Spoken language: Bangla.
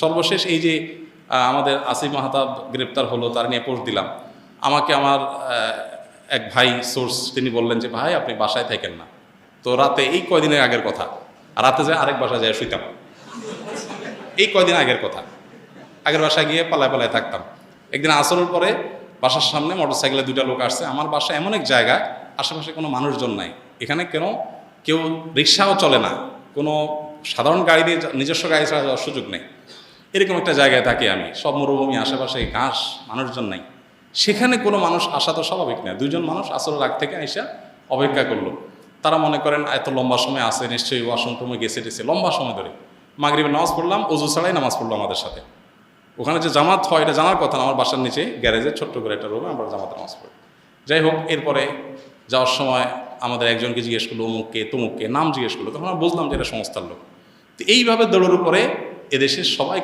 সর্বশেষ এই যে আমাদের আসিফ মাহতাব গ্রেপ্তার হলো, তার নিয়ে পোস্ট দিলাম। আমাকে আমার এক ভাই সোর্স তিনি বললেন যে ভাই আপনি বাসায় থাকেন না। তো রাতে এই কয়দিনের আগের কথা, রাতে যে আরেক বাসায় যায় শুইতাম, এই কয়দিন আগের কথা। আগের বাসায় গিয়ে পালায় পালায় থাকতাম। একদিন আসরের পরে বাসার সামনে মোটরসাইকেলে দুইটা লোক আসছে। আমার বাসা এমন এক জায়গা, আশেপাশে কোনো মানুষজন নাই, এখানে কেউ রিক্সাও চলে না, কোনো সাধারণ গাড়ি দিয়ে নিজস্ব গাড়ি ছাড়া যাওয়ার সুযোগ নেই। এরকম একটা জায়গায় থাকি আমি, সব মরুভূমি, আশেপাশে ঘাস, মানুষজন নাই। সেখানে কোনো মানুষ আসা তো স্বাভাবিক না। দুইজন মানুষ আসরের আগ থেকে আইসা অপেক্ষা করলো। তারা মনে করেন এত লম্বা সময় আসে, নিশ্চয়ই ওয়াশরুমে গেছে টেছে, লম্বা সময় ধরে। মাগরিবের নামাজ পড়লাম, অজু ছাড়াই নামাজ পড়লো আমাদের সাথে। ওখানে যে জামাত হয় এটা জানার কথা না, আমার বাসার নিচে গ্যারেজে ছোট্ট করে একটা রুমে আমরা জামাতে নামাজ পড়ি। যাই হোক, এরপরে যাওয়ার সময় আমাদের একজনকে জিজ্ঞেস করলো অমুককে তমুককে, নাম জিজ্ঞেস করলো, তখন আমরা বুঝলাম যে এটা সংস্থার লোক। তো এইভাবে দৌড়ের উপরে এদেশের সবাই